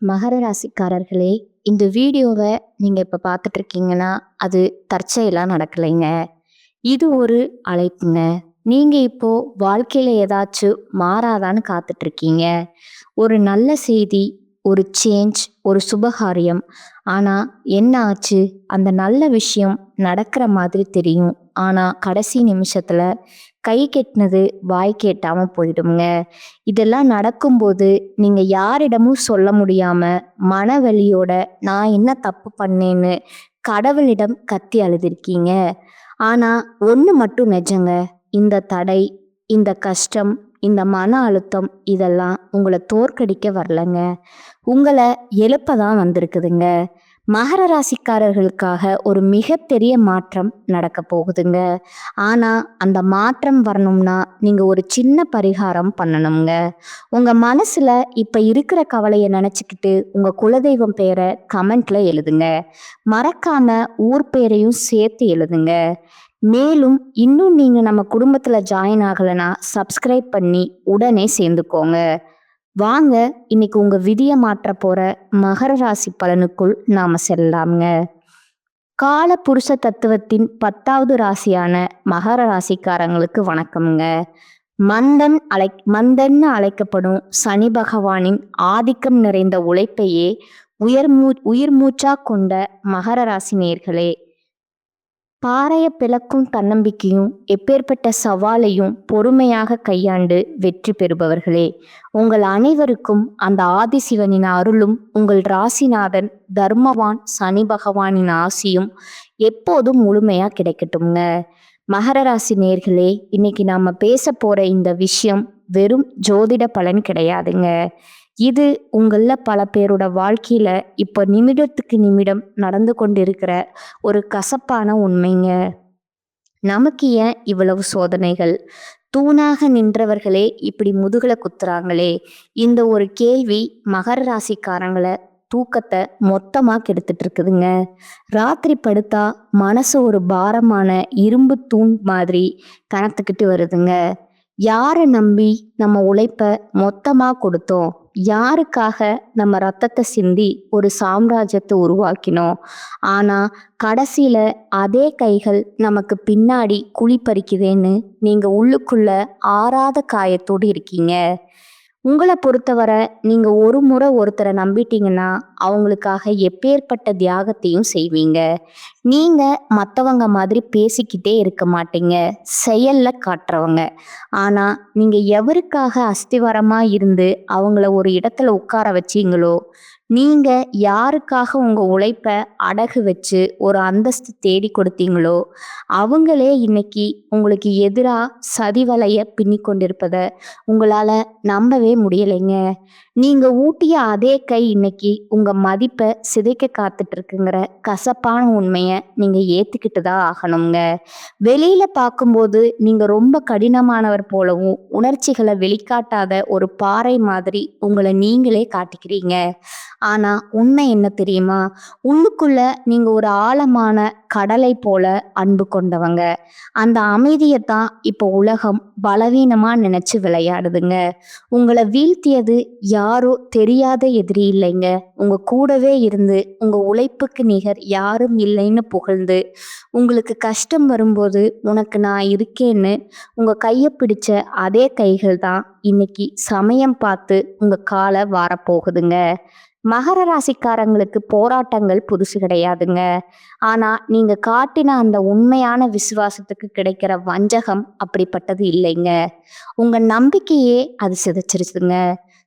மகர ராசிக்காரர்களே, இந்த வீடியோவை நீங்க இப்ப பார்த்துட்டு இருக்கீங்கன்னா, அது தற்செயலா நடக்கலைங்க. இது ஒரு அழைப்புங்க. நீங்க இப்போ வாழ்க்கையில ஏதாச்சும் மாறாதான்னு காத்துட்டு இருக்கீங்க. ஒரு நல்ல செய்தி, ஒரு சேஞ்ச், ஒரு சுபகாரியம். ஆனா என்ன ஆச்சு? அந்த நல்ல விஷயம் நடக்கிற மாதிரி தெரியும். ஆனா கடைசி நிமிஷத்துல கை கெட்டினது வாய் கேட்டாம போயிடுங்க. இதெல்லாம் நடக்கும்போது நீங்க யாரிடமும் சொல்ல முடியாம மனவலியோட நான் என்ன தப்பு பண்ணேன்னு கடவுளிடம் கத்தி அழுதுருக்கீங்க. ஆனா ஒண்ணு மட்டும் நிஜங்க. இந்த தடை, இந்த கஷ்டம், இந்த மன அழுத்தம் இதெல்லாம் உங்களை தோற்கடிக்க வரலங்க. உங்களை எழுப்ப தான் வந்திருக்குதுங்க. மகர ராசிக்காரர்களுக்காக ஒரு மிகப்பெரிய மாற்றம் நடக்க போகுதுங்க. ஆனா அந்த மாற்றம் வரணும்னா நீங்க ஒரு சின்ன பரிகாரம் பண்ணணுங்க. உங்க மனசுல இப்ப இருக்கிற கவலையை நினைச்சுக்கிட்டு உங்க குலதெய்வம் பேரை கமெண்ட்ல எழுதுங்க. மறக்காம ஊர் பேரையும் சேர்த்து எழுதுங்க. மேலும் இன்னும் நீங்க நம்ம குடும்பத்துல ஜாயின் ஆகலைன்னா சப்ஸ்கிரைப் பண்ணி உடனே சேர்ந்துக்கோங்க. வாங்க இன்னைக்கு உங்க விதியை மாற்ற போற மகர ராசி பலனுக்குள் நாம செல்லலாம்ங்க. கால புருஷ தத்துவத்தின் 10வது ராசியான மகர ராசிக்காரங்களுக்கு வணக்கம்ங்க. மந்தன்னு அழைக்கப்படும் சனி பகவானின் ஆதிக்கம் நிறைந்த உழைப்பையே உயிர் மூச்சா கொண்ட மகர ராசி நேயர்களே, பாறைய பிளக்கும் தன்னம்பிக்கையும் எப்பேற்பட்ட சவாலையும் பொறுமையாக கையாண்டு வெற்றி பெறுபவர்களே, உங்கள் அனைவருக்கும் அந்த ஆதிசிவனின் அருளும் உங்கள் ராசிநாதன் தர்மவான் சனி பகவானின் ஆசியும் எப்போதும் முழுமையா கிடைக்கட்டும்ங்க. மகர ராசி நேயர்களே, இன்னைக்கு நாம பேச போற இந்த விஷயம் வெறும் ஜோதிட பலன் கிடையாதுங்க. இது உங்கள பல பேரோட வாழ்க்கையில இப்ப நிமிடத்துக்கு நிமிடம் நடந்து கொண்டிருக்கிற ஒரு கசப்பான உண்மைங்க. நமக்கு ஏன் இவ்வளவு சோதனைகள்? தூணாக நின்றவர்களே இப்படி முதுகுல குத்துறாங்களே. இந்த ஒரு கேள்வி மகர ராசிக்காரங்களை தூக்கத்தை மொத்தமா கெடுத்துட்டு இருக்குதுங்க. ராத்திரி படுத்தா மனசு ஒரு பாரமான இரும்பு தூண் மாதிரி கனத்துக்கிட்டு வருதுங்க. யாரை நம்பி நம்ம உழைப்ப மொத்தமா கொடுத்தோம்? யாருக்காக நம்ம ரத்தத்தை சிந்தி ஒரு சாம்ராஜ்யத்தை உருவாக்கினோம்? ஆனா கடைசியில அதே கைகள் நமக்கு பின்னாடி குழி பறிக்குதேன்னு நீங்க உள்ளுக்குள்ள ஆறாத காயத்தோடு இருக்கீங்க. உங்களை பொறுத்தவரை நீங்க ஒரு முறை ஒருத்தரை நம்பிட்டீங்கன்னா அவங்களுக்காக எப்பேற்பட்ட தியாகத்தையும் செய்வீங்க. நீங்க மற்றவங்க மாதிரி பேசிக்கிட்டே இருக்க மாட்டீங்க, செயல்ல காட்டுறவங்க. ஆனா நீங்க எவருக்காக அஸ்திவாரமா இருந்து அவங்கள ஒரு இடத்துல உட்கார வச்சீங்களோ, நீங்க யாருக்காக உங்க உழைப்ப அடகு வச்சு ஒரு அந்தஸ்து தேடி கொடுத்தீங்களோ, அவங்களே இன்னைக்கு உங்களுக்கு எதிரா சதிவலைய பின்னி கொண்டிருப்பத உங்களால நம்பவே முடியலைங்க. நீங்க ஊட்டிய அதே கை இன்னைக்கு உங்க மதிப்பை சிதைக்க காத்துட்டு இருக்குங்கிற கசப்பான உண்மையை நீங்க ஏத்துக்கிட்டு தான் ஆகணுங்க. வெளியில பார்க்கும்போது நீங்க ரொம்ப கடினமானவர் போலவும் உணர்ச்சிகளை வெளிக்காட்டாத ஒரு பாறை மாதிரி உங்களை நீங்களே காட்டிக்கிறீங்க. ஆனா உண்மை என்ன தெரியுமா? உள்ளுக்குள்ள நீங்க ஒரு ஆழமான கடலை போல அன்பு கொண்டவங்க. அந்த அமைதியைத்தான் இப்போ உலகம் பலவீனமா நினைச்சு விளையாடுதுங்க. உங்களை வீழ்த்தியது யாரோ தெரியாத எதிரி இல்லைங்க. உங்க கூடவே இருந்து உங்க உழைப்புக்கு நிகர் யாரும் இல்லைன்னு புகழ்ந்து உங்களுக்கு கஷ்டம் வரும்போது உனக்கு நான் இருக்கேன்னு உங்க கையை பிடிச்ச அதே கைகள் தான் இன்னைக்கு சமயம் பார்த்து உங்க காலை வாரப்போகுதுங்க. மகர ராசிக்காரங்களுக்கு போராட்டங்கள் புதுசு கிடையாதுங்க. ஆனா நீங்க காட்டின அந்த உண்மையான விசுவாசத்துக்கு கிடைக்கிற வஞ்சகம் அப்படிப்பட்டது இல்லைங்க. உங்க நம்பிக்கையே அது சிதைச்சிருச்சுங்க.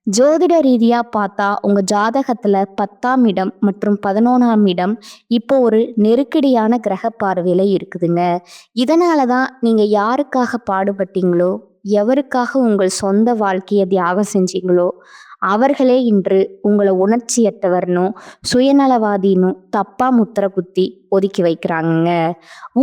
ஜோதிட ரீதியா பார்த்தா உங்க ஜாதகத்துல 10ஆம் இடம் மற்றும் 11ஆம் இடம் இப்போ ஒரு நெருக்கடியான கிரக பார்வையில இருக்குதுங்க. இதனாலதான் நீங்க யாருக்காக பாடுபட்டீங்களோ, எவருக்காக உங்கள் சொந்த வாழ்க்கையை தியாகம் செஞ்சீங்களோ அவர்களே இன்று உங்களை உணர்ச்சியற்றவர்னும் சுயநலவாதினும் தப்பா முத்திர குத்தி ஒதுக்கி வைக்கிறாங்க.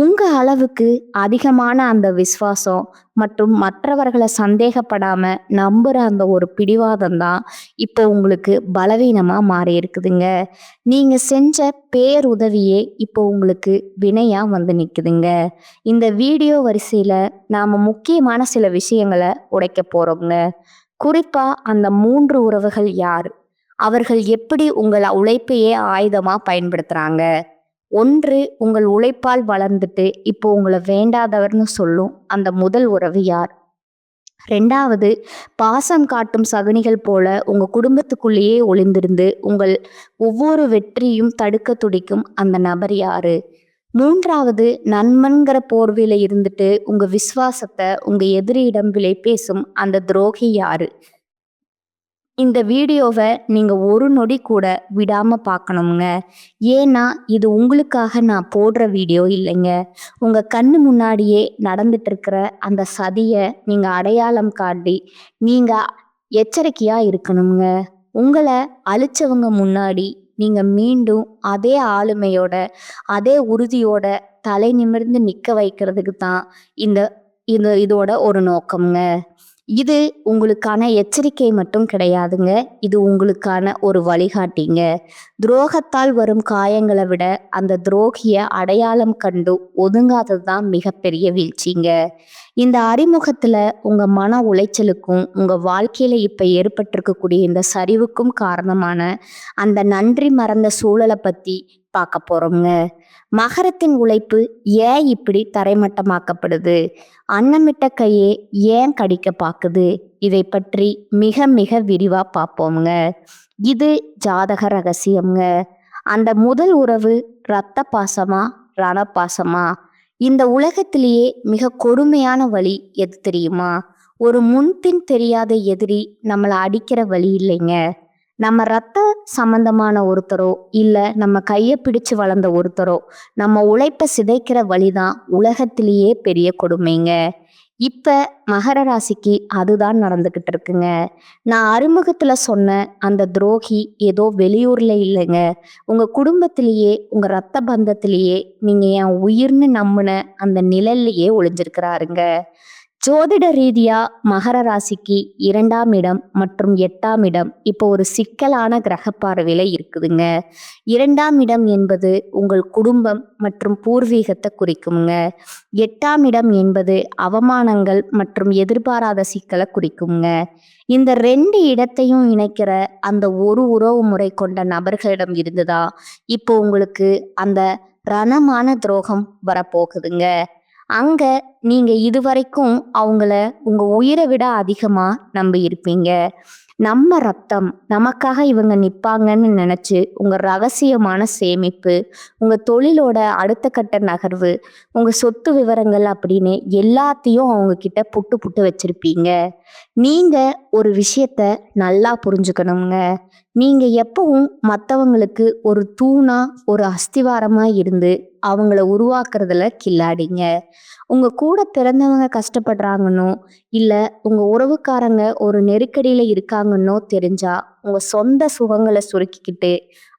உங்க அளவுக்கு அதிகமான அந்த விசுவாசம் மற்றும் மற்றவர்களை சந்தேகப்படாம நம்புற அந்த ஒரு பிடிவாதம் தான் இப்போ உங்களுக்கு பலவீனமா மாறி இருக்குதுங்க. நீங்க செஞ்ச பேருதவியே இப்போ உங்களுக்கு வினையா வந்து நிக்குதுங்க. இந்த வீடியோ வரிசையில நாம முக்கியமான சில விஷயங்களை உடைக்க போறோங்க. குறிப்பா அந்த 3 உறவுகள் யார்? அவர்கள் எப்படி உங்கள் உழைப்பையே ஆயுதமா பயன்படுத்துறாங்க? ஒன்று, உங்கள் உழைப்பால் வளர்ந்துட்டு இப்போ உங்களை வேண்டாதவர்னு சொல்லும் அந்த முதல் உறவு யார்? 2வது, பாசம் காட்டும் சகுனிகள் போல உங்க குடும்பத்துக்குள்ளேயே ஒளிந்திருந்து உங்கள் ஒவ்வொரு வெற்றியும் தடுக்க துடிக்கும் அந்த நபர் யாரு? 3வது, நண்பன்கிற போர்வையில இருந்துட்டு உங்க விசுவாசத்தை உங்க எதிரியிடம் விலை பேசும் அந்த துரோகி யாரு? இந்த வீடியோவை நீங்க ஒரு நொடி கூட விடாம பார்க்கணுங்க. ஏன்னா இது உங்களுக்காக நான் போடுற வீடியோ இல்லைங்க. உங்க கண்ணு முன்னாடியே நடந்துட்டு இருக்கிற அந்த சதியை நீங்க அடையாளம் காட்டி நீங்க எச்சரிக்கையா இருக்கணுங்க. உங்களை அழிச்சவங்க முன்னாடி நீங்க மீண்டும் அதே ஆளுமையோட அதே உறுதியோட தலை நிமிர்ந்து நிக்க வைக்கிறதுக்கு தான் இந்த இதோட ஒரு நோக்கம்ங்க. இது உங்களுக்கான எச்சரிக்கை மட்டும் கிடையாதுங்க. இது உங்களுக்கான ஒரு வழிகாட்டிங்க. துரோகத்தால் வரும் காயங்களை விட அந்த துரோகிய அடையாளம் கண்டு ஒதுங்காதது தான் மிகப்பெரிய வீழ்ச்சிங்க. இந்த அறிமுகத்துல உங்க மன உளைச்சலுக்கும் உங்க வாழ்க்கையில இப்ப ஏற்பட்டிருக்கக்கூடிய இந்த சரிவுக்கும் காரணமான அந்த நன்றி மறந்த சூழலை பத்தி பார்க்க போறோம்ங்க. மகரத்தின் உழைப்பு ஏன் இப்படி தரைமட்டமாக்கப்படுது? அன்னமிட்ட கையே ஏன் கடிக்க பாக்குது? இதை பற்றி மிக மிக விரிவா பார்ப்போம்ங்க. இது ஜாதக ரகசியம்ங்க. அந்த முதல் உறவு இரத்த பாசமா ரணபாசமா? இந்த உலகத்திலேயே மிக கொடுமையான வழி எது தெரியுமா? ஒரு முன்பின் தெரியாத எதிரி நம்மளை அடிக்கிற வழி இல்லைங்க. நம்ம ரத்த சம்பந்தமான ஒருத்தரோ இல்ல நம்ம கையை பிடிச்சு வளர்ந்த ஒருத்தரோ நம்ம உழைப்பை சிதைக்கிற வழிதான் உலகத்திலேயே பெரிய கொடுமைங்க. இப்ப மகர ராசிக்கு அதுதான் நடந்துகிட்டு இருக்குங்க. நான் அறிமுகத்துல சொன்ன அந்த துரோகி ஏதோ வெளியூர்ல இல்லைங்க. உங்க குடும்பத்திலேயே உங்க ரத்த பந்தத்திலேயே நீங்க என் உயிர்னு நம்பின அந்த நிழல்லையே ஒளிஞ்சிருக்கிறாருங்க. ஜோதிட ரீதியா மகர ராசிக்கு 2ஆம் இடம் மற்றும் 8ஆம் இடம் இப்போ ஒரு சிக்கலான கிரக பார்வையில இருக்குதுங்க. 2ஆம் இடம் என்பது உங்கள் குடும்பம் மற்றும் பூர்வீகத்தை குறிக்குங்க. 8ஆம் இடம் என்பது அவமானங்கள் மற்றும் எதிர்பாராத சிக்கலை குறிக்குங்க. இந்த 2 இடத்தையும் இணைக்கிற அந்த ஒரு உறவு முறை கொண்ட நபர்களிடம் இருந்துதான் இப்போ உங்களுக்கு அந்த ரணமான துரோகம் வரப்போகுதுங்க. அங்க நீங்க இதுவரைக்கும் அவங்கள உங்க உயிரை விட அதிகமா நம்பி இருப்பீங்க. நம்ம ரத்தம், நமக்காக இவங்க நிப்பாங்கன்னு நினைச்சு உங்க ரகசியமான சேமிப்பு, உங்க தொழிலோட அடுத்த கட்ட நகர்வு, உங்க சொத்து விவரங்கள் அப்படின்னு எல்லாத்தையும் அவங்க கிட்ட புட்டு புட்டு வச்சிருப்பீங்க. நீங்க ஒரு விஷயத்த நல்லா புரிஞ்சுக்கணுங்க. நீங்க எப்பவும் மற்றவங்களுக்கு ஒரு தூணா ஒரு அஸ்திவாரமா இருந்து அவங்கள உருவாக்குறதுல கில்லாடிங்க. உங்க கூட பிறந்தவங்க கஷ்டப்படுறாங்கன்னோ இல்ல உங்க உறவுக்காரங்க ஒரு நெருக்கடியில இருக்காங்கன்னோ தெரிஞ்சா உங்க சொந்த சுகங்களை சுருக்கிக்கிட்டு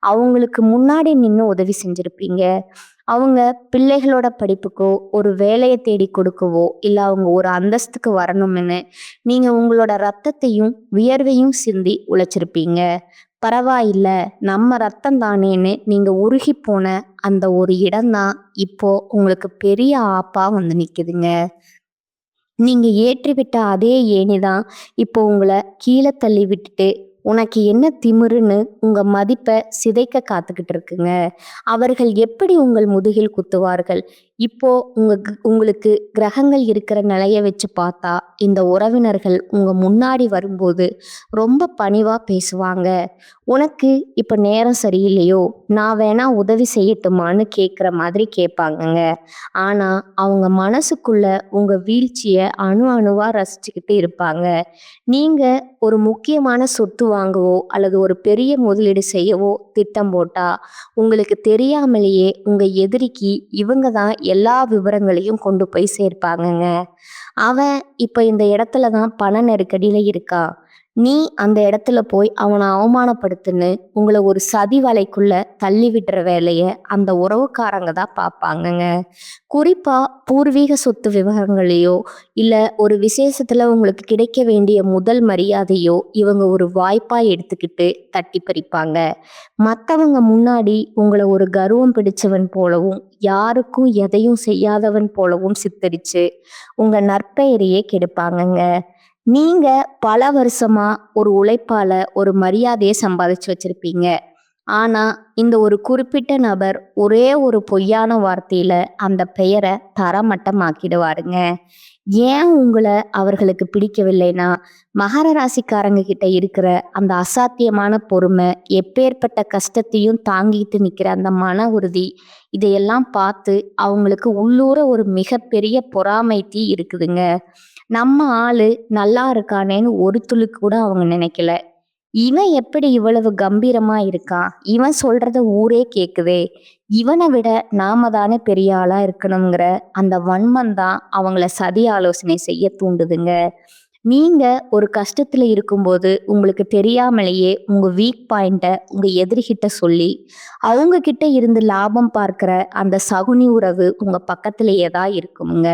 அவங்களுக்கு முன்னாடி நின்று உதவி செஞ்சிருப்பீங்க. அவங்க பிள்ளைகளோட படிப்புக்கோ ஒரு வேலையை தேடி கொடுக்கவோ இல்ல அவங்க ஒரு அந்தஸ்துக்கு வரணும்னு நீங்க உங்களோட ரத்தத்தையும் வியர்வையும் சிந்தி உழைச்சிருப்பீங்க. பரவாயில்ல, நம்ம ரத்தம் தானேன்னு நீங்க உருகி போன அந்த ஒரு இடம்தான் இப்போ உங்களுக்கு பெரிய ஆப்பா வந்து நிக்குதுங்க. நீங்க ஏற்றிவிட்ட அதே ஏணிதான் இப்போ உங்களை கீழே தள்ளி விட்டுட்டு உனக்கு என்ன திமிருன்னு உங்க மதிப்பை சிதைக்க காத்துக்கிட்டு இருக்குங்க. அவர்கள் எப்படி உங்கள் முதுகில் குத்துவார்கள்? இப்போ உங்களுக்கு கிரகங்கள் இருக்கிற நிலைய வச்சு பார்த்தா இந்த உறவினர்கள் உங்க முன்னாடி வரும்போது ரொம்ப பணிவா பேசுவாங்க. உனக்கு இப்ப நேரம் சரியில்லையோ, நான் வேணா உதவி செய்யட்டுமான்னு கேட்குற மாதிரி கேட்பாங்கங்க. ஆனா அவங்க மனசுக்குள்ள உங்க வீழ்ச்சிய அணு அணுவா ரசிச்சுக்கிட்டு இருப்பாங்க. நீங்க ஒரு முக்கியமான சொத்து வாங்கவோ அல்லது ஒரு பெரிய முதலீடு செய்யவோ திட்டம் போட்டா உங்களுக்கு தெரியாமலேயே உங்க எதிரிக்கு இவங்க தான் எல்லா விவரங்களையும் கொண்டு போய் சேர்ப்பாங்கங்க. அவன் இப்ப இந்த இடத்துல தான் பண நெருக்கடியில இருக்கா, நீ அந்த இடத்துல போய் அவனை அவமானப்படுத்துன்னு உங்களை ஒரு சதி வலைக்குள்ள தள்ளி விடுற வேலைய அந்த உறவுக்காரங்க தான் பார்ப்பாங்கங்க. குறிப்பா பூர்வீக சொத்து விவகாரங்களையோ இல்ல ஒரு விசேஷத்துல உங்களுக்கு கிடைக்க வேண்டிய முதல் மரியாதையோ இவங்க ஒரு வாய்ப்பா எடுத்துக்கிட்டு தட்டி பறிப்பாங்க. மற்றவங்க முன்னாடி உங்களை ஒரு கர்வம் பிடிச்சவன் போலவும் யாருக்கும் எதையும் செய்யாதவன் போலவும் சித்தரிச்சு உங்க நற்பெயரையே கெடுப்பாங்கங்க. நீங்க பல வருஷமா ஒரு உழைப்பால ஒரு மரியாதையை சம்பாதிச்சு வச்சிருப்பீங்க. ஆனா, இந்த ஒரு குறிப்பிட்ட நபர் ஒரே ஒரு பொய்யான வார்த்தையில அந்த பெயர தரமட்டமாக்கிடுவாருங்க. ஏன் உங்கள அவர்களுக்கு பிடிக்கவில்லைன்னா, மகர ராசிக்காரங்க கிட்ட இருக்கிற அந்த அசாத்தியமான பொறுமை, எப்பேர்ப்பட்ட கஷ்டத்தையும் தாங்கிட்டு நிக்கிற அந்த மன உறுதி, இதையெல்லாம் பார்த்து அவங்களுக்கு உள்ளூர ஒரு மிகப்பெரிய பொறாமை தீ இருக்குதுங்க. நம்ம ஆளு நல்லா இருக்கானேன்னு ஒரு துளி கூட அவங்க நினைக்கல. இவன் எப்படி இவ்வளவு கம்பீரமா இருக்கான்? இவன் சொல்றத ஊரே கேக்குதே! இவன விட நாம தானே பெரிய ஆளா இருக்கணுங்கிற அந்த வன்மம் தான் அவங்கள சதி ஆலோசனை செய்ய தூண்டுதுங்க. நீங்க ஒரு கஷ்டத்துல இருக்கும்போது உங்களுக்கு தெரியாமலேயே உங்க வீக் பாயிண்ட்ட உங்க எதிரிகிட்ட சொல்லி, அவங்க கிட்ட இருந்து லாபம் பார்க்கிற அந்த சகுனி உறவு உங்க பக்கத்திலேயே தான் இருக்குமுங்க.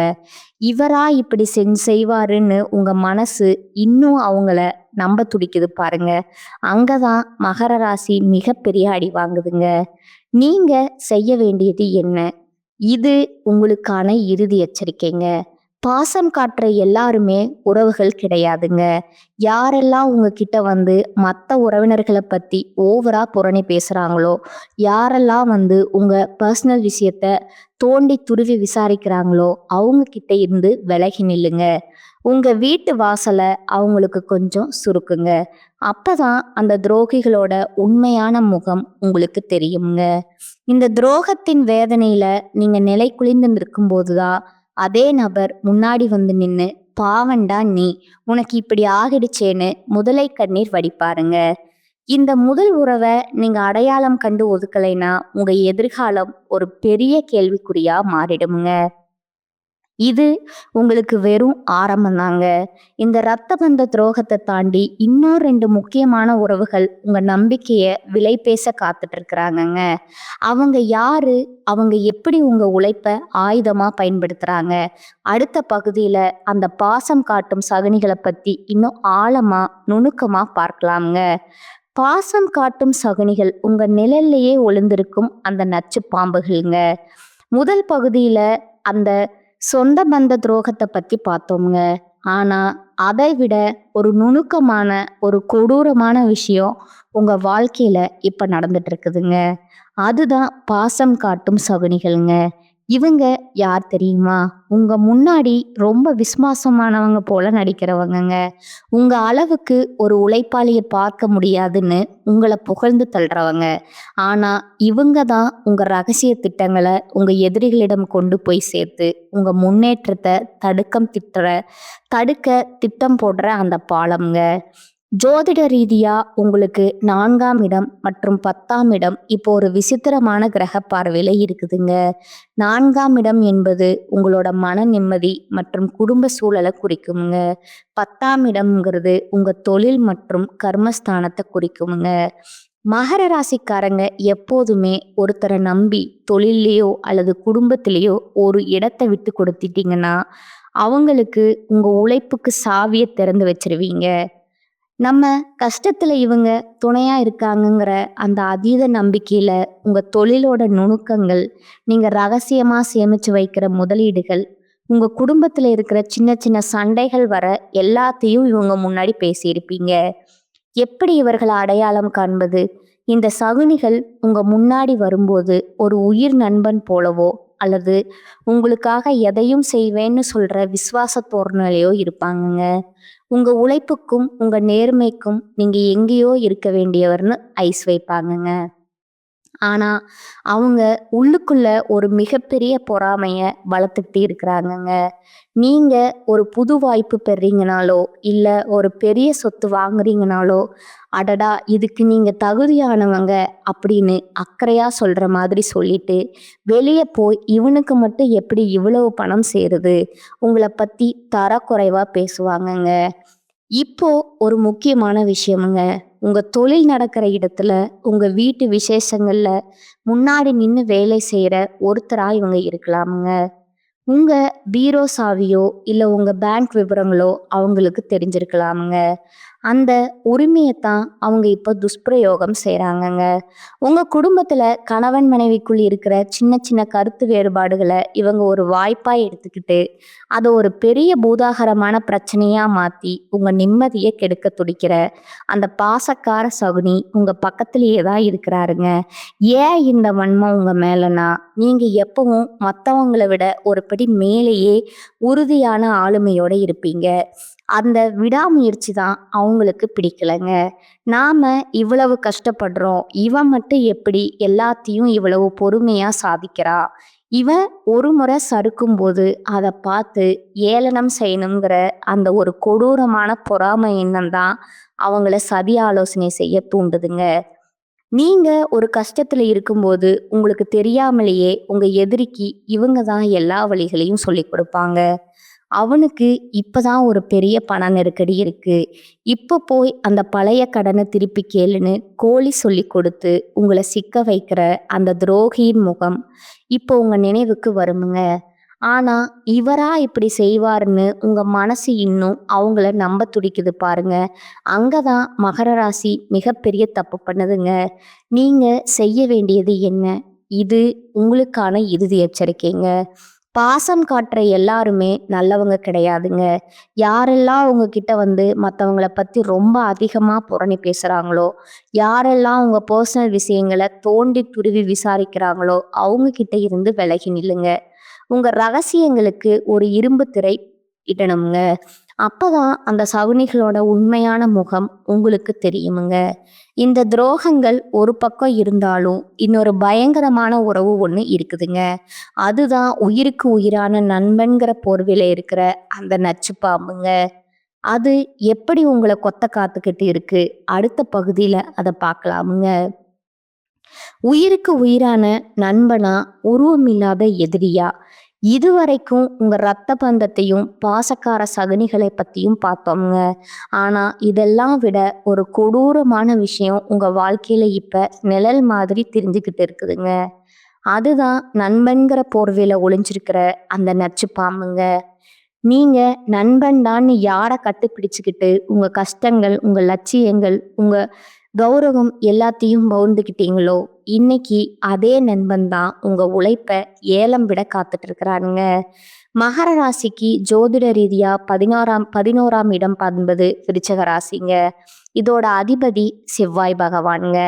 இவரா இப்படி செய்வாருன்னு உங்க மனசு இன்னும் அவங்கள நம்ப துடிக்குது பாருங்க. அங்கதான் மகர ராசி மிகப்பெரிய அடி வாங்குதுங்க. நீங்க செய்ய வேண்டியது என்ன? இது உங்களுக்கான இறுதி எச்சரிக்கைங்க. பாசம் காட்டுற எல்லாருமே உறவுகள் கிடையாதுங்க. யாரெல்லாம் உங்ககிட்ட வந்து மத்த உறவினர்கள பத்தி ஓவரா புரணி பேசுறாங்களோ, யாரெல்லாம் வந்து உங்க பர்சனல் விஷயத்த தோண்டி துருவி விசாரிக்கிறாங்களோ, அவங்க கிட்ட இருந்து விலகி நில்லுங்க. உங்க வீட்டு வாசல அவங்களுக்கு கொஞ்சம் சுருக்குங்க. அப்பதான் அந்த துரோகிகளோட உண்மையான முகம் உங்களுக்கு தெரியுங்க. இந்த துரோகத்தின் வேதனையில நீங்க நிலை குலைந்து நிற்கும்போதுதான் அதே நபர் முன்னாடி வந்து நின்னு, பாவண்டா நீ, உனக்கு இப்படி ஆகிடுச்சேன்னு முதலை கண்ணீர் வடிப்பாருங்க. இந்த முதல் உறவை நீங்க அடையாளம் கண்டு ஒதுக்கலைன்னா உங்க எதிர்காலம் ஒரு பெரிய கேள்விக்குறியா மாறிடுமுங்க. இது உங்களுக்கு வெறும் ஆரம்பம்தாங்க. இந்த ரத்த பந்த துரோகத்தை தாண்டி இன்னும் 2 முக்கியமான உறவுகள் உங்க நம்பிக்கைய விலை பேச காத்துட்டு இருக்கிறாங்கங்க. அவங்க யாரு? அவங்க எப்படி உங்க உழைப்ப ஆயுதமா பயன்படுத்துறாங்க? அடுத்த பகுதியில அந்த பாசம் காட்டும் சகுனிகளை பத்தி இன்னும் ஆழமா, நுணுக்கமா பார்க்கலாம்ங்க. பாசம் காட்டும் சகுனிகள் உங்க நிழல்லையே ஒளிந்திருக்கும் அந்த நச்சு பாம்புகள்ங்க. முதல் பகுதியில அந்த சொந்த பந்த துரோகத்தை பத்தி பார்த்தோம்ங்க. ஆனா அதை விட ஒரு நுணுக்கமான, ஒரு கொடூரமான விஷயம் உங்க வாழ்க்கையில இப்ப நடந்துட்டு இருக்குதுங்க. அதுதான் பாசம் காட்டும் சகுனிகள்ங்க. இவங்க யார் தெரியுமா? உங்க முன்னாடி ரொம்ப விசுவாசமானவங்க போல நடிக்கிறவங்கங்க. உங்க அளவுக்கு ஒரு உழைப்பாளிய பார்க்க முடியாதுன்னு உங்கள புகழ்ந்து தள்ளுறவங்க. ஆனா இவங்க தான் உங்க ரகசிய திட்டங்களை உங்க எதிரிகளிடம் கொண்டு போய் சேர்த்து உங்க முன்னேற்றத்தை தடுக்க திட்டம் போடுற அந்த பாலம்ங்க. ஜோதிட ரீதியா உங்களுக்கு 4ஆம் இடம் மற்றும் 10ஆம் இடம் இப்போ ஒரு விசித்திரமான கிரக பார்வையில இருக்குதுங்க. 4ஆம் இடம் என்பது உங்களோட மன நிம்மதி மற்றும் குடும்ப சூழலை குறிக்குமுங்க. 10ஆம் இடம்ங்கிறது உங்க தொழில் மற்றும் கர்மஸ்தானத்தை குறிக்குமுங்க. மகர ராசிக்காரங்க எப்போதுமே ஒருத்தரை நம்பி தொழிலையோ அல்லது குடும்பத்திலேயோ ஒரு இடத்தை விட்டு கொடுத்துட்டீங்கன்னா அவங்களுக்கு உங்க உழைப்புக்கு சாவியை திறந்து வச்சிருவீங்க. நம்ம கஷ்டத்துல இவங்க துணையா இருக்காங்கங்கிற அந்த அதீத நம்பிக்கையில உங்க தொழிலோட நுணுக்கங்கள், நீங்க ரகசியமா சேமிச்சு வைக்கிற முதலீடுகள், உங்க குடும்பத்துல இருக்கிற சின்ன சின்ன சண்டைகள் வர எல்லாத்தையும் இவங்க முன்னாடி பேசியிருப்பீங்க. எப்படி இவர்களை அடையாளம் காண்பது? இந்த சகுனிகள் உங்க முன்னாடி வரும்போது ஒரு உயிர் நண்பன் போலவோ அல்லது உங்களுக்காக எதையும் செய்வேன்னு சொல்ற விசுவாச தோரணையிலையோ இருப்பாங்கங்க. உங்க உழைப்புக்கும் உங்க நேர்மைக்கும் நீங்க எங்கேயோ இருக்க வேண்டியவர்னு ஐஸ் வைப்பாங்கங்க. ஆனா அவங்க உள்ளுக்குள்ள ஒரு மிகப்பெரிய பொறாமைய வளர்த்துக்கிட்டு இருக்கிறாங்கங்க. நீங்க ஒரு புது வாய்ப்பு பெறீங்கனாலோ இல்ல ஒரு பெரிய சொத்து வாங்குறீங்கனாலோ, அடடா இதுக்கு நீங்க தகுதியானவங்க அப்படின்னு அக்கறையா சொல்ற மாதிரி சொல்லிட்டு வெளியே போய் இவனுக்கு மட்டும் எப்படி இவ்வளவு பணம் சேருது, உங்களை பத்தி தரக்குறைவா பேசுவாங்கங்க. இப்போ ஒரு முக்கியமான விஷயமுங்க. உங்க தொழில் நடக்கிற இடத்துல, உங்க வீட்டு விசேஷங்கள்ல முன்னாடி நின்னு வேலை செய்யற ஒருத்தரா இவங்க இருக்கலாமுங்க. உங்க பீரோ சாவியோ இல்ல உங்க பேங்க் விவரங்களோ அவங்களுக்கு தெரிஞ்சிருக்கலாமுங்க. அந்த உரிமையத்தான் அவங்க இப்போ துஷ்பிரயோகம் செய்கிறாங்கங்க. உங்கள் குடும்பத்தில் கணவன் மனைவிக்குள் இருக்கிற சின்ன சின்ன கருத்து வேறுபாடுகளை இவங்க ஒரு வாய்ப்பாக எடுத்துக்கிட்டு அதை ஒரு பெரிய பூதாகரமான பிரச்சனையாக மாற்றி உங்கள் நிம்மதியை கெடுக்க துடிக்கிற அந்த பாசக்கார சகுனி உங்கள் பக்கத்திலேயே தான் இருக்கிறாருங்க. ஏன் இந்த வன்மம் உங்கள் மேலனா, நீங்கள் எப்பவும் மற்றவங்களை விட ஒரு படி மேலேயே உறுதியான ஆளுமையோடு இருப்பீங்க. அந்த விடாமுயற்சி தான் அவங்களுக்கு பிடிக்கலைங்க. நாம இவ்வளவு கஷ்டப்படுறோம், இவன் மட்டும் எப்படி எல்லாத்தையும் இவ்வளவு பொறுமையா சாதிக்கிறா, இவன் ஒரு முறை சறுக்கும்போது அதை பார்த்து ஏளனம் செய்யணுங்கிற அந்த ஒரு கொடூரமான பொறாமை எண்ணம் தான் அவங்கள சதி ஆலோசனை செய்ய தூண்டுதுங்க. நீங்க ஒரு கஷ்டத்துல இருக்கும்போது உங்களுக்கு தெரியாமலேயே உங்க எதிரிக்கு இவங்க தான் எல்லா வழிகளையும் சொல்லி கொடுப்பாங்க. அவனுக்கு இப்பதான் ஒரு பெரிய பண நெருக்கடி இருக்கு, இப்ப போய் அந்த பழைய கடனை திருப்பி கேளுன்னு கோழி சொல்லி கொடுத்து உங்களை சிக்க வைக்கிற அந்த துரோகியின் முகம் இப்போ உங்க நினைவுக்கு வருமுங்க. ஆனா இவரா இப்படி செய்வாருன்னு உங்க மனசு இன்னும் அவங்கள நம்ப துடிக்குது பாருங்க. அங்கதான் மகர ராசி மிகப்பெரிய தப்பு பண்ணுதுங்க. நீங்க செய்ய வேண்டியது என்ன? இது உங்களுக்கான இறுதி எச்சரிக்கைங்க. பாசம் காட்டுற எல்லாருமே நல்லவங்க கிடையாதுங்க. யாரெல்லாம் உங்ககிட்ட வந்து மற்றவங்கள பற்றி ரொம்ப அதிகமாக புரணி பேசுகிறாங்களோ, யாரெல்லாம் உங்கள் பர்சனல் விஷயங்களை தோண்டி துருவி விசாரிக்கிறாங்களோ அவங்க கிட்ட இருந்து விலகி நில்லுங்க. உங்கள் ரகசியங்களுக்கு ஒரு இரும்பு திரை இடணுங்க. அப்பதான் அந்த சகுனிகளோட உண்மையான முகம் உங்களுக்கு தெரியுமுங்க. இந்த துரோகங்கள் ஒரு பக்கம் இருந்தாலும் இன்னொரு பயங்கரமான உறவு ஒன்று இருக்குதுங்க. அதுதான் உயிருக்கு உயிரான நண்பன்கிற போர்வையில இருக்கிற அந்த நச்சு பாம்புங்க. அது எப்படி உங்களை கொத்த காத்துக்கிட்டு இருக்கு, அடுத்த பகுதியில அதை பார்க்கலாமுங்க. உயிருக்கு உயிரான நண்பனா, உருவமில்லாத எதிரியா? இதுவரைக்கும் உங்க ரத்த பந்தத்தையும் பாசக்கார சகுனிகளை பத்தியும் பார்த்தோம்ங்க. ஆனா இதெல்லாம் விட ஒரு கொடூரமான விஷயம் உங்க வாழ்க்கையில இப்ப நிழல் மாதிரி தெரிஞ்சுக்கிட்டு இருக்குதுங்க. அதுதான் நண்பன்கிற போர்வையில ஒளிஞ்சிருக்கிற அந்த நச்சு பாம்புங்க. நீங்க நண்பன் தான் யாரை கட்டுப்பிடிச்சுக்கிட்டு உங்க கஷ்டங்கள், உங்க லட்சியங்கள், உங்க கௌரவம் எல்லாத்தையும் பவுந்துக்கிட்டீங்களோ, இன்னைக்கு அதே நண்பன் தான் உங்க உழைப்ப ஏலம் விட காத்துட்டு இருக்கிறானுங்க. மகர ராசிக்கு ஜோதிட ரீதியா 11ஆம் இடம் என்பது விருச்சக ராசிங்க. இதோட அதிபதி செவ்வாய் பகவானுங்க.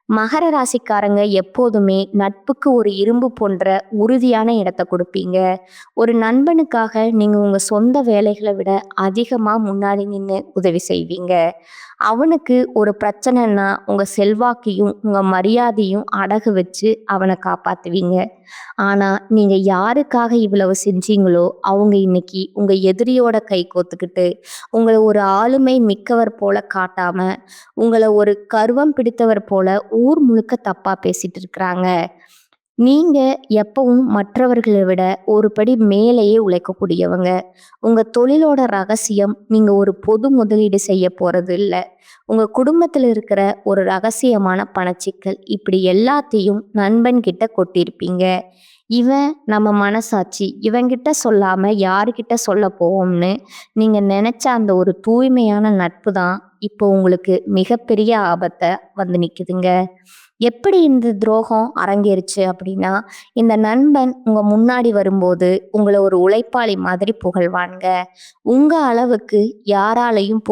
மகர ராசிக்காரங்க எப்போதுமே நட்புக்கு ஒரு இரும்பு போன்ற உறுதியான இடத்தை கொடுப்பீங்க. ஒரு நண்பனுக்காக நீங்க உங்க சொந்த வேலைகளை விட அதிகமா முன்னாடி நின்று உதவி செய்வீங்க. அவனுக்கு ஒரு பிரச்சனைன்னா உங்க செல்வாக்கையும் உங்க மரியாதையும் அடகு வச்சு அவனை காப்பாத்துவீங்க. ஆனா நீங்க யாருக்காக இவ்வளவு செஞ்சீங்களோ அவங்க இன்னைக்கு உங்க எதிரியோட கை கோத்துக்கிட்டு உங்களை ஒரு ஆளுமை மிக்கவர் போல காட்டாம உங்களை ஒரு கர்வம் பிடித்தவர் போல ஊர் முழுக்க தப்பா பேசிட்டு இருக்கிறாங்க. நீங்க எப்பவும் மற்றவர்களை விட ஒரு படி மேலேயே உழைக்கக்கூடியவங்க. உங்க தொழிலோட ரகசியம் நீங்க ஒரு பொது முதலீடு செய்ய போறது இல்லை, உங்க குடும்பத்தில் இருக்கிற ஒரு ரகசியமான பணச்சிக்கல். இப்படி எல்லாத்தையும் நண்பன் கிட்ட கொட்டியிருப்பீங்க. இவன் நம்ம மனசாட்சி, இவன்கிட்ட சொல்லாம யாருக்கிட்ட சொல்ல போவோம்னு நீங்க நினைச்ச அந்த ஒரு தூய்மையான நட்பு தான் இப்போ உங்களுக்கு மிகப்பெரிய ஆபத்தை வந்து நிக்குதுங்க. எப்படி இந்த துரோகம் அரங்கேறுச்சு அப்படின்னா, இந்த நண்பன் உங்க முன்னாடி வரும்போது உங்களை ஒரு உழைப்பாளி மாதிரி புகழ்வானுங்க. உங்க அளவுக்கு யாராலையும்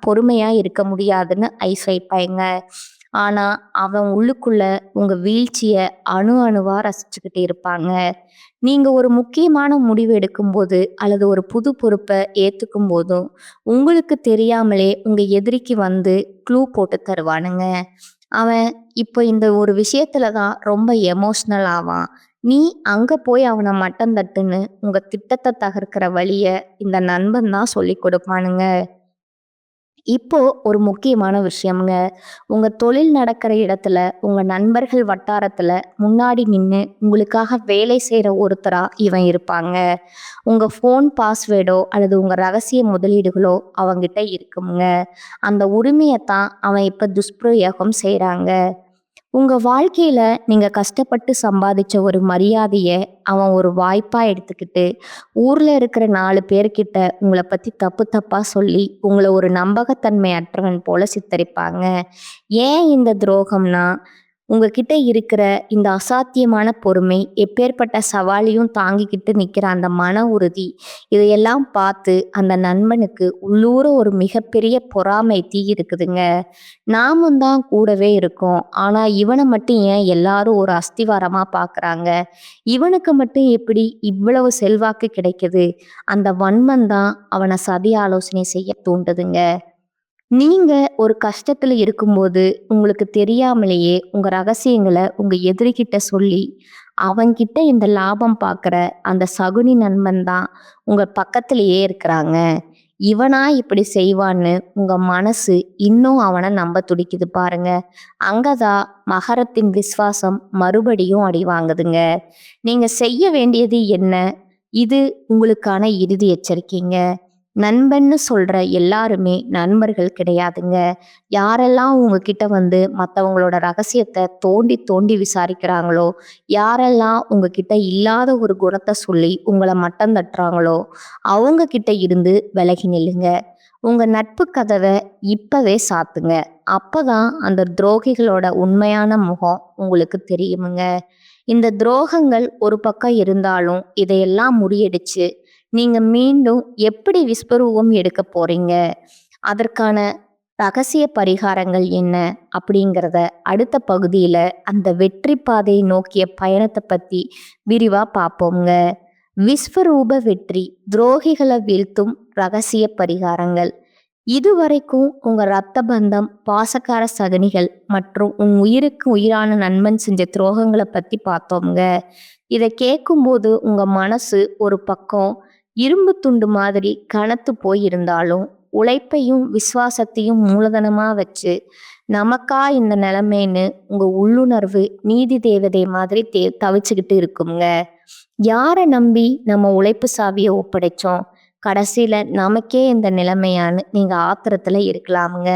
பொறுமையா இருக்க முடியாதுன்னு ஐஸ் வைப்பாங்க. ஆனா அவன் உள்ளுக்குள்ள உங்க வீழ்ச்சிய அணு அணுவா ரசிச்சுக்கிட்டே இருப்பாங்க. நீங்க ஒரு முக்கியமான முடிவு எடுக்கும்போது அல்லது ஒரு புது பொறுப்பை ஏத்துக்கும் போதும் உங்களுக்கு தெரியாமலே உங்க எதிரிக்கு வந்து க்ளூ போட்டு தருவானுங்க. அவன் இப்போ இந்த ஒரு விஷயத்துல தான் ரொம்ப எமோஷ்னல் ஆவான். நீ அங்க போய் அவனை மட்டம் தட்டுன்னு உங்க திட்டத்தை தகர்க்கிற வழிய இந்த நண்பன் தான் சொல்லி கொடுப்பானுங்க. இப்போ ஒரு முக்கியமான விஷயம்ங்க. உங்க தொழில் நடக்கிற இடத்துல உங்க நண்பர்கள் வட்டாரத்துல முன்னாடி நின்று உங்களுக்காக வேலை செய்யற ஒருத்தரா இவன் இருப்பாங்க. உங்க ஃபோன் பாஸ்வேர்டோ அல்லது உங்க ரகசிய முதலீடுகளோ அவங்கிட்ட இருக்குங்க. அந்த உரிமையத்தான் அவன் இப்ப துஷ்பிரயோகம் செய்றாங்க. உங்க வாழ்க்கையில நீங்க கஷ்டப்பட்டு சம்பாதிச்ச ஒரு மரியாதைய அவன் ஒரு வாய்ப்பா எடுத்துக்கிட்டு, ஊர்ல இருக்கிற 4 பேர்கிட்ட உங்கள பத்தி தப்பு தப்பா சொல்லி, உங்கள ஒரு நம்பகத்தன்மை அற்றவன் போல சித்தரிப்பாங்க. ஏன் இந்த துரோகம்னா, உங்ககிட்ட இருக்கிற இந்த அசாத்தியமான பொறுமை, எப்பேர்ப்பட்ட சவாலையும் தாங்கிக்கிட்டு நிக்கிற அந்த மன உறுதி, இதையெல்லாம் பார்த்து அந்த நண்பனுக்கு உள்ளூர ஒரு மிகப்பெரிய பொறாமை தீ இருக்குதுங்க. நாமும் தான் கூடவே இருக்கோம். ஆனா இவன மட்டும் ஏன் எல்லாரும் ஒரு அஸ்திவாரமா பார்க்குறாங்க? இவனுக்கு மட்டும் எப்படி இவ்வளவு செல்வாக்கு கிடைக்குது? அந்த வன்மம் தான் அவன சதி ஆலோசனை செய்ய தூண்டுதுங்க. நீங்க ஒரு கஷ்டத்துல இருக்கும்போது, உங்களுக்கு தெரியாமலேயே உங்க ரகசியங்கள உங்க எதிரிகிட்ட சொல்லி, அவன்கிட்ட இந்த லாபம் பார்க்குற அந்த சகுனி நண்பன் தான் உங்க பக்கத்திலேயே இருக்கிறாங்க. இவனா இப்படி செய்வான்னு உங்க மனசு இன்னும் அவன நம்ப துடிக்குது பாருங்க. அங்கதான் மகரத்தின் விசுவாசம் மறுபடியும் அடி வாங்குதுங்க. நீங்க செய்ய வேண்டியது என்ன? இது உங்களுக்கான இறுதி எச்சரிக்கைங்க. நண்பன்னு சொல்ற எல்லாருமே நண்பர்கள் கிடையாதுங்க. யாரெல்லாம் உங்ககிட்ட வந்து மத்தவங்களோட ரகசியத்த தோண்டி தோண்டி விசாரிக்கிறாங்களோ, யாரெல்லாம் உங்ககிட்ட இல்லாத ஒரு குணத்த சொல்லி உங்கள மட்டம் தட்டுறாங்களோ, அவங்க கிட்ட இருந்து விலகி நில்லுங்க. உங்க நட்பு கதவ இப்பவே சாத்துங்க. அப்பதான் அந்த துரோகிகளோட உண்மையான முகம் உங்களுக்கு தெரியுமுங்க. இந்த துரோகங்கள் ஒரு பக்கம் இருந்தாலும், இதையெல்லாம் முறியடிச்சு நீங்க மீண்டும் எப்படி விஸ்வரூபம் எடுக்க போறீங்க? அதற்கான ரகசிய பரிகாரங்கள் என்ன? அப்படிங்கிறத அடுத்த பகுதியில அந்த வெற்றி பாதையை நோக்கிய பயணத்த பத்தி விரிவா பார்ப்போம்ங்க. விஸ்வரூப வெற்றி, துரோகிகளை வீழ்த்தும் ரகசிய பரிகாரங்கள். இதுவரைக்கும் உங்க ரத்த பந்தம், பாசக்கார சகனிகள் மற்றும் உன் உயிருக்கு உயிரான நண்பன் செஞ்ச துரோகங்களை பத்தி பார்த்தோம்ங்க. இதை கேட்கும்போது உங்க மனசு ஒரு பக்கம் இரும்பு துண்டு மாதிரி கனத்து போய் இருந்தாலும், உழைப்பையும் விசுவாசத்தையும் மூலதனமா வச்சு நமக்கா இந்த நிலைமைன்னு உங்க உள்ளுணர்வு நீதி தேவதை மாதிரி தவிச்சுக்கிட்டு இருக்குங்க. யாரை நம்பி நம்ம உழைப்பு சாவியை ஒப்படைச்சோம், கடைசியில நமக்கே இந்த நிலைமையான்னு நீங்க ஆத்திரத்துல இருக்கலாமுங்க.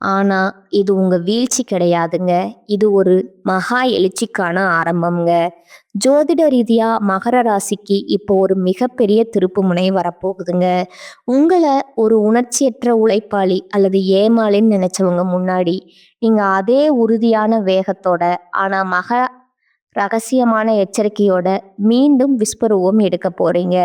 ஆனா இது உங்க வீழ்ச்சி கிடையாதுங்க. இது ஒரு மகா எழுச்சிக்கான ஆரம்பம்ங்க. ஜோதிட ரீதியா மகர ராசிக்கு இப்போ ஒரு மிகப்பெரிய திருப்பு முனை வரப்போகுதுங்க. உங்களை ஒரு உணர்ச்சியற்ற உழைப்பாளி அல்லது ஏமாளின்னு நினைச்சவங்க முன்னாடி நீங்க அதே உறுதியான வேகத்தோட, ஆனா ரகசியமான எச்சரிக்கையோட மீண்டும் விஸ்வரூபம் எடுக்க போறீங்க.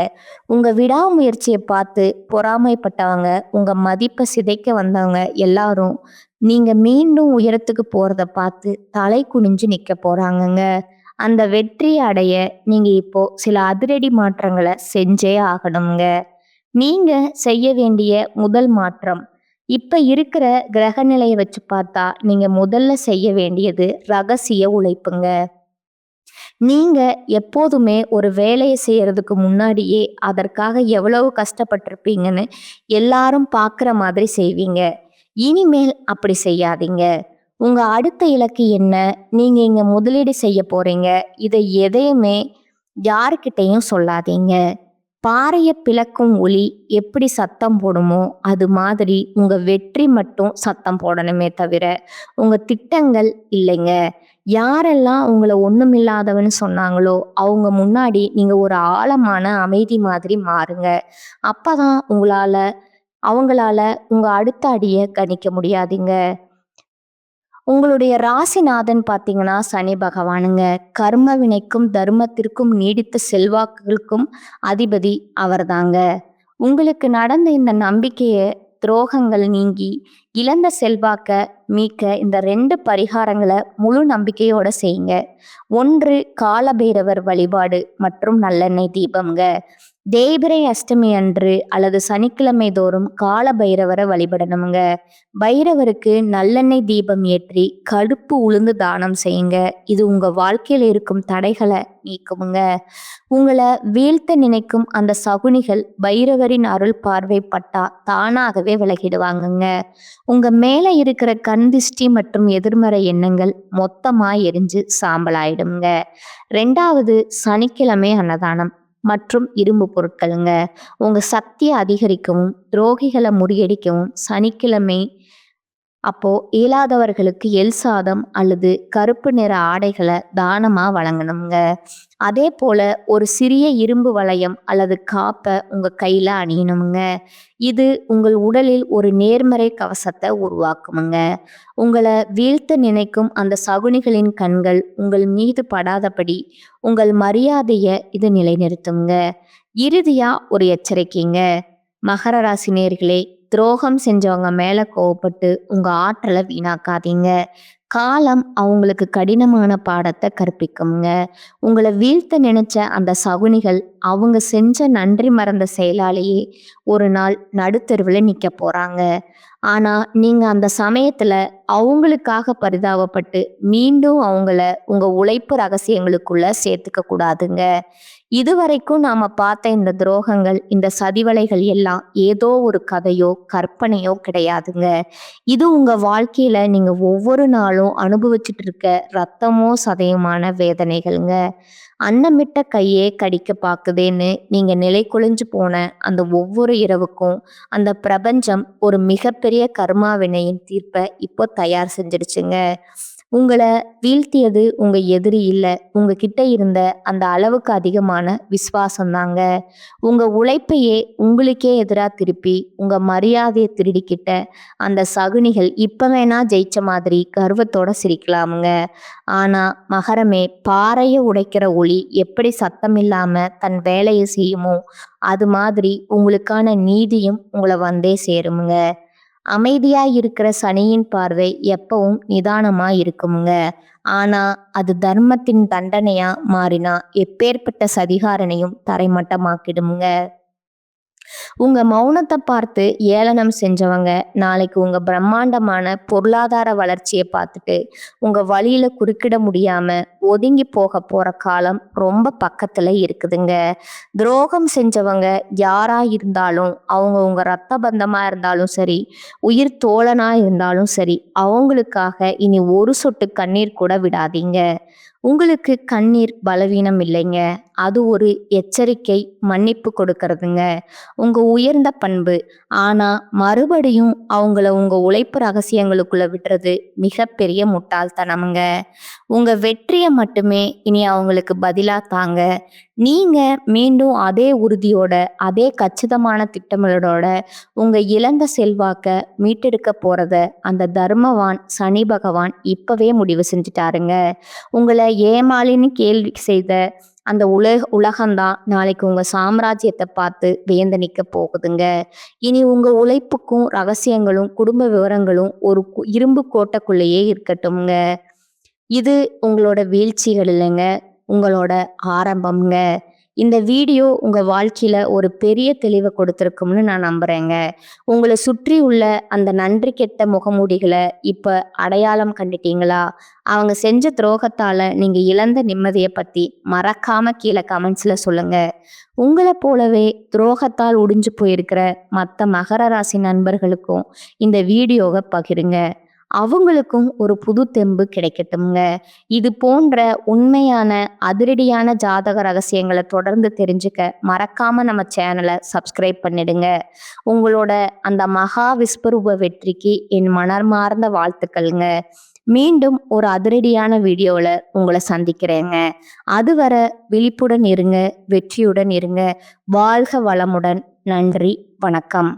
உங்க விடாமுயற்சியை பார்த்து பொறாமைப்பட்டவங்க, உங்க மதிப்பை சிதைக்க வந்தவங்க எல்லாரும் நீங்க மீண்டும் உயரத்துக்கு போறத பார்த்து தலை குனிஞ்சு நிக்க போறாங்கங்க. அந்த வெற்றி அடைய நீங்க இப்போ சில அதிரடி மாற்றங்களை செஞ்சே ஆகணுங்க. நீங்க செய்ய வேண்டிய முதல் மாற்றம், இப்ப இருக்கிற கிரக நிலையை வச்சு பார்த்தா நீங்க முதல்ல செய்ய வேண்டியது ரகசிய உழைப்புங்க. நீங்க எப்போதுமே ஒரு வேலையை செய்யறதுக்கு முன்னாடியே அதற்காக எவ்வளவு கஷ்டப்பட்டிருப்பீங்கன்னு எல்லாரும் பார்க்குற மாதிரி செய்வீங்க. இனிமேல் அப்படி செய்யாதீங்க. உங்க அடுத்த இலக்கு என்ன? நீங்க இங்க முதலீடு செய்ய போறீங்க. இதை எதையுமே யாருக்கிட்டையும் சொல்லாதீங்க. பாறைய பிளக்கும் ஒலி எப்படி சத்தம் போடுமோ அது மாதிரி உங்க வெற்றி மட்டும் சத்தம் போடணுமே தவிர உங்க திட்டங்கள் இல்லைங்க. யாரெல்லாம் உங்களை ஒண்ணுமில்லாதவன்னு சொன்னாங்களோ அவங்க முன்னாடி நீங்க ஒரு ஆழமான அமைதி மாதிரி மாறுங்க. அப்பதான் அவங்களால உங்க அடுத்த அடிய கணிக்க முடியாதுங்க. உங்களுடைய ராசிநாதன் பார்த்தீங்கன்னா சனி பகவானுங்க. கர்ம வினைக்கும் தர்மத்திற்கும் நீடித்த செல்வாக்குகளுக்கும் அதிபதி அவர்தாங்க. உங்களுக்கு நடந்த இந்த நம்பிக்கைய துரோகங்கள் நீங்கி இழந்த செல்வாக்க மீட்க இந்த 2 பரிகாரங்களை முழு நம்பிக்கையோட செய்யுங்க. 1 காலபைரவர் வழிபாடு மற்றும் நல்லெண்ணெய் தீபம்ங்க. தேய்பிறை அஷ்டமி அன்று அல்லது சனிக்கிழமை தோறும் கால பைரவரை வழிபடணுங்க. பைரவருக்கு நல்லெண்ணெய் தீபம் ஏற்றி கடுப்பு உளுந்து தானம் செய்யுங்க. இது உங்க வாழ்க்கையில் இருக்கும் தடைகளை நீக்குமுங்க. உங்களை வீழ்த்த நினைக்கும் அந்த சகுனிகள் பைரவரின் அருள் பார்வை பட்டா தானாகவே விலகிடுவாங்கங்க. உங்க மேல இருக்கிற கண் திஷ்டி மற்றும் எதிர்மறை எண்ணங்கள் மொத்தமா எரிஞ்சு சாம்பலாயிடுங்க. 2வது சனிக்கிழமை அன்னதானம் மற்றும் இரும்பு பொருட்களுங்க. உங்க சக்தியை அதிகரிக்கவும் துரோகிகளை முறியடிக்கவும் சனிக்கிழமை அப்போ இயலாதவர்களுக்கு எள் சாதம் அல்லது கருப்பு நிற ஆடைகளை தானமா வழங்கணுங்க. அதே போல ஒரு சிறிய இரும்பு வளையம் அல்லது காப்பை உங்க கையில அணியணுங்க. இது உங்கள் உடலில் ஒரு நேர்மறை கவசத்தை உருவாக்குமுங்க. உங்களை வீழ்த்த நினைக்கும் அந்த சகுனிகளின் கண்கள் உங்கள் மீது படாதபடி உங்கள் மரியாதையை இது நிலைநிறுத்துங்க. இறுதியா ஒரு எச்சரிக்கைங்க. மகர ராசி நேயர்களே, துரோகம் செஞ்சவங்க மேல கோவப்பட்டு உங்க ஆற்றலை வீணாக்காதீங்க. காலம் அவங்களுக்கு கடினமான பாடத்தை கற்பிக்குங்க. உங்களை வீழ்த்த நினைச்ச அந்த சகுனிகள் அவங்க செஞ்ச நன்றி மறந்த செயலாலேயே ஒரு நாள் நடுத்தெருவில் நிற்க போறாங்க. ஆனா நீங்க அந்த சமயத்துல அவங்களுக்காக பரிதாபப்பட்டு மீண்டும் அவங்கள உங்க உழைப்பு ரகசியங்களுக்குள்ள சேர்த்துக்க கூடாதுங்க. இதுவரைக்கும் நாம பார்த்த இந்த துரோகங்கள், இந்த சதிவலைகள் எல்லாம் ஏதோ ஒரு கதையோ கற்பனையோ கிடையாதுங்க. இது உங்க வாழ்க்கையில நீங்க ஒவ்வொரு நாளும் அனுபவிச்சுட்டு இருக்க ரத்தமோ சதையுமான வேதனைகள்ங்க. அன்னமிட்ட கையே கடிக்க பாக்குதேன்னு நீங்க நிலை குலைஞ்சு போன அந்த ஒவ்வொரு இரவுக்கும் அந்த பிரபஞ்சம் ஒரு மிகப்பெரிய கர்மா வினையின் தீர்ப்பை இப்போ தயார் செஞ்சிடுச்சுங்க. உங்களை வீழ்த்தியது உங்க எதிரி இல்லை, உங்ககிட்ட இருந்த அந்த அளவுக்கு அதிகமான விசுவாசம்தாங்க. உங்க உழைப்பையே உங்களுக்கே எதிராக திருப்பி உங்க மரியாதையை திருடிக்கிட்ட அந்த சகுனிகள் இப்ப வேணா ஜெயிச்ச மாதிரி கர்வத்தோட சிரிக்கலாமுங்க. ஆனா மகரமே, பாறையை உடைக்கிற ஒளி எப்படி சத்தம் இல்லாம தன் வேலையை செய்யுமோ அது மாதிரி உங்களுக்கான நீதியும் உங்களை வந்தே சேருமுங்க. அமைதியா இருக்கிற சனியின் பார்வை எப்பவும் நிதானமா இருக்குமுங்க. ஆனா அது தர்மத்தின் தண்டனையா மாறினா எப்பேற்பட்ட சதிகாரனையும் தரைமட்டமாக்கிடுமுங்க. உங்க மௌனத்தை பார்த்து ஏளனம் செஞ்சவங்க நாளைக்கு உங்க பிரம்மாண்டமான பொருளாதார வளர்ச்சியை பார்த்துட்டு உங்க வழியில குறுக்கிட முடியாம ஒதுங்கி போக போற காலம் ரொம்ப பக்கத்துல இருக்குதுங்க. துரோகம் செஞ்சவங்க யாரா இருந்தாலும், அவங்க உங்க ரத்த பந்தமா இருந்தாலும் சரி, உயிர் தோழனா இருந்தாலும் சரி, அவங்களுக்காக இனி ஒரு சொட்டு கண்ணீர் கூட விடாதீங்க. உங்களுக்கு கண்ணீர் பலவீனம் இல்லைங்க, அது ஒரு எச்சரிக்கை, மன்னிப்பு கொடுக்கறதுங்க, உங்க உயர்ந்த பண்பு. ஆனா மறுபடியும் அவங்கள உங்க உழைப்பு ரகசியங்களுக்குள்ள விடுறது மிகப்பெரிய முட்டாள்தனமுங்க. உங்க வெற்றியை மட்டுமே இனி அவங்களுக்கு பதிலா தாங்க. நீங்க மீண்டும் அதே உறுதியோட, அதே கச்சிதமான திட்டங்களோட உங்க இழந்த செல்வாக்க மீட்டெடுக்க போறத அந்த தர்மவான் சனி பகவான் இப்பவே முடிவு செஞ்சுட்டாருங்க. உங்களை ஏமாளின்னு கேள்வி செய்த அந்த உலகம்தான் நாளைக்கு உங்க சாம்ராஜ்யத்தை பார்த்து வியந்து நிற்க போகுதுங்க. இனி உங்க உழைப்புக்கும் ரகசியங்களும் குடும்ப விவரங்களும் ஒரு இரும்பு கோட்டைக்குள்ளேயே இருக்கட்டும்ங்க. இது உங்களோட வீழ்ச்சிகள் இல்லைங்க, உங்களோட ஆரம்பம்ங்க. இந்த வீடியோ உங்க வாழ்க்கையில ஒரு பெரிய தெளிவை கொடுத்துருக்கும்னு நான் நம்புறேங்க. உங்களை சுற்றி உள்ள அந்த நன்றி கெட்ட முகமூடிகளை இப்ப அடையாளம் கண்டுட்டீங்களா? அவங்க செஞ்ச துரோகத்தால நீங்க இழந்த நிம்மதியை பத்தி மறக்காம கீழே கமெண்ட்ஸ்ல சொல்லுங்க. உங்களை போலவே துரோகத்தால் உடிஞ்சு போயிருக்கிற மற்ற மகர ராசி நண்பர்களுக்கும் இந்த வீடியோவை பகிருங்க. அவங்களுக்கும் ஒரு புது தெம்பு கிடைக்கட்டும்ங்க. இது போன்ற உண்மையான அதிரடியான ஜாதக ரகசியங்களை தொடர்ந்து தெரிஞ்சுக்க மறக்காம நம்ம சேனலை சப்ஸ்கிரைப் பண்ணிடுங்க. உங்களோட அந்த மகா விஸ்வரூப வெற்றிக்கு என் மனமார்ந்த வாழ்த்துக்கள்ங்க. மீண்டும் ஒரு அதிரடியான வீடியோவில் உங்களை சந்திக்கிறேங்க. அதுவரை விழிப்புடன் இருங்க, வெற்றியுடன் இருங்க. வாழ்க வளமுடன். நன்றி, வணக்கம்.